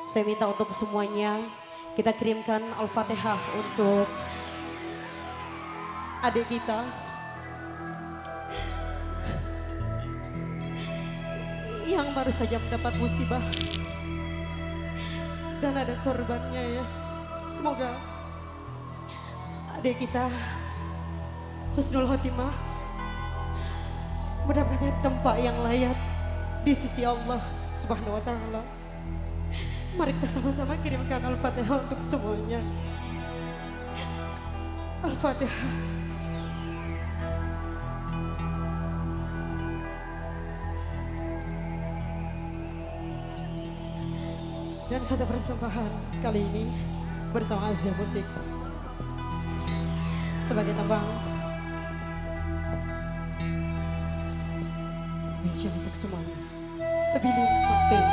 Saya minta untuk semuanya kita kirimkan Al-Fatihah untuk adik kita yang baru saja mendapat musibah dan ada korbannya ya. Semoga adik kita husnul khotimah mendapatkan tempat yang layak di sisi Allah Subhanahu wa taala. Mari kita sama-sama kirimkan Al-Fatihah untuk semuanya. Al-Fatihah. Dan satu persembahan kali ini bersama Azia Musik sebagai tembang spesial untuk semuanya. Tebilin Mamping.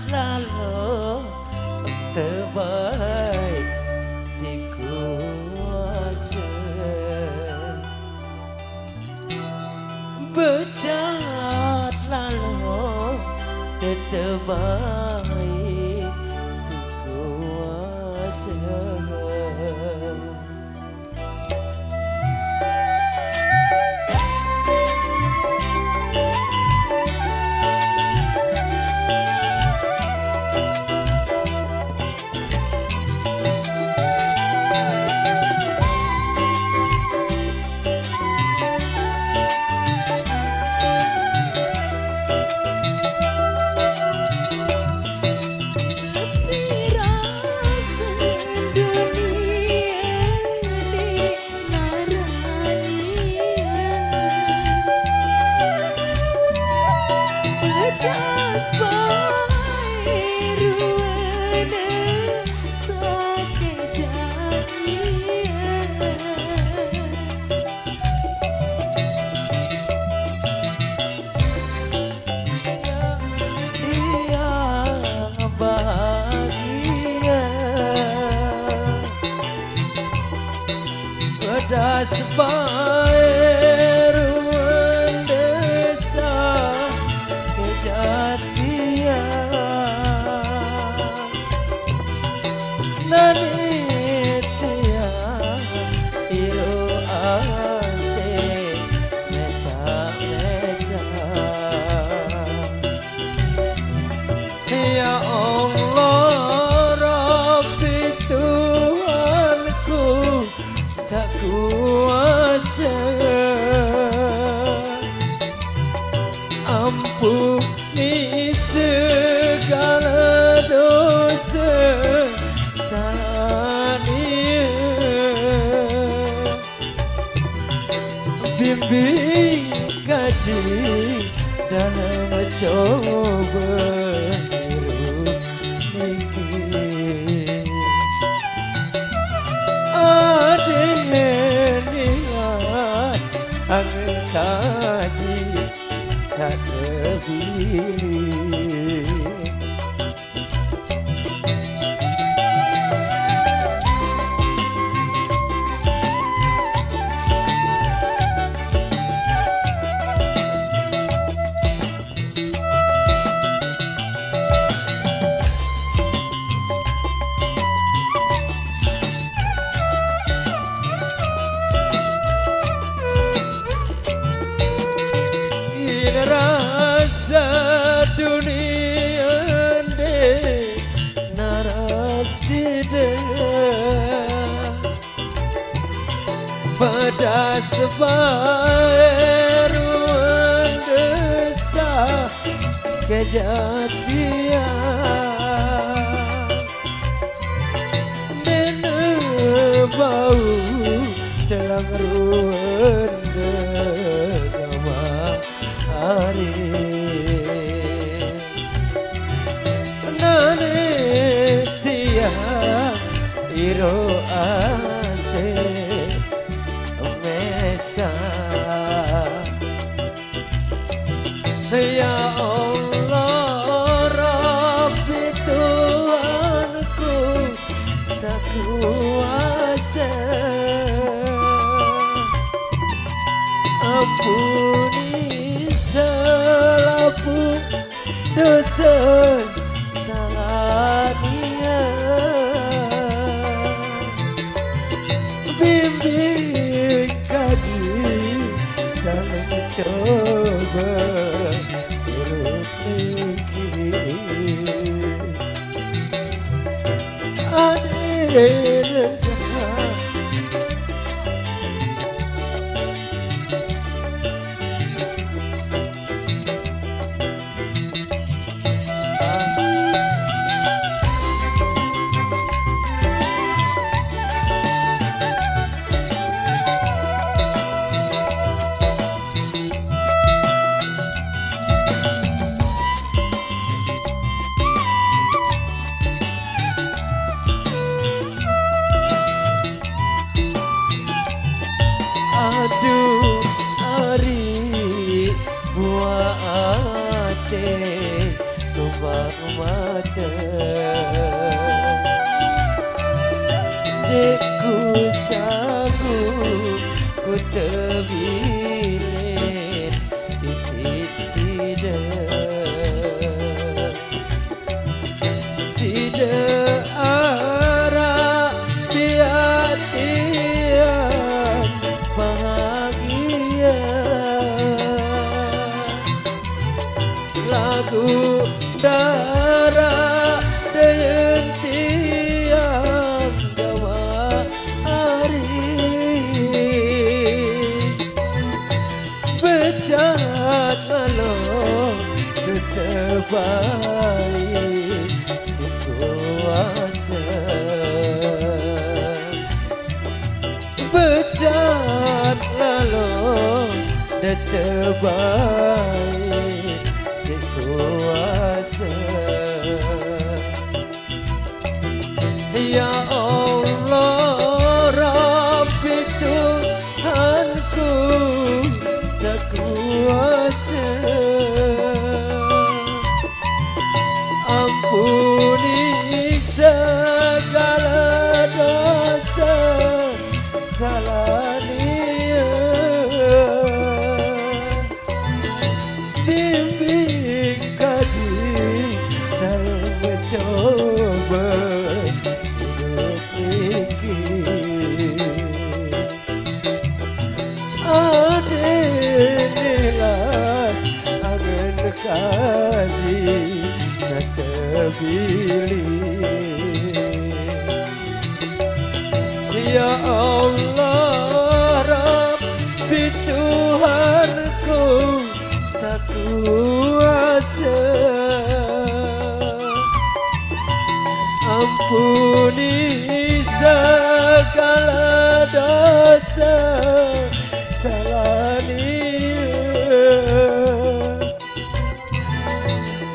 Lalu terbaik si kuasa berjahat lalu terbaik si kuasa. Das baru desa kejadian nanitia iru ase mesa-mesa. Ya Allah Rabbi Tuhanku kuasa ampuni segala dosa saya, bimbing kaji dalam coba hirup niki. Angin kaji sakebiri pedas baru mendesak kejatian dan bau telang ruang degama hari nane tiang iro ase mesa ya Allah Rabbi Tuhanku sakuasa ampuni selaku dosa salah dia bimbing kaki dalam coba aduh hari buah ate tumbang mata deku sagu ku terbilir isi sida sida arah di hati bahagia lagu darah dengan tiang gawa hari becat malam terbaik sekuasa becat lalu dan terbaik sekuasa ya Allah Rabbi Tuhanku sekuasa ampuni segala dosa salah dia bimbing kaji dalam mencoba hidup ini adilas agen kaji seterbili ya Allah Rabbi Tuhanku sakuasa ampuni segala dosa salah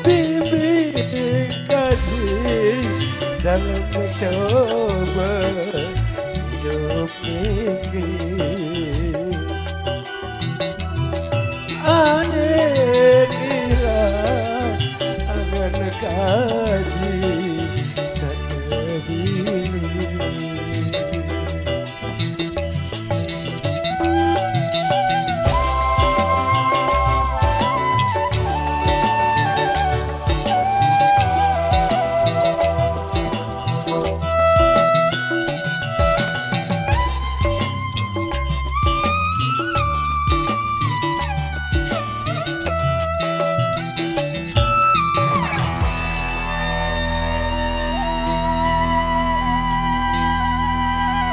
bimbing kaji dalam mencoba hidup ini aneh ikhlas agar kaji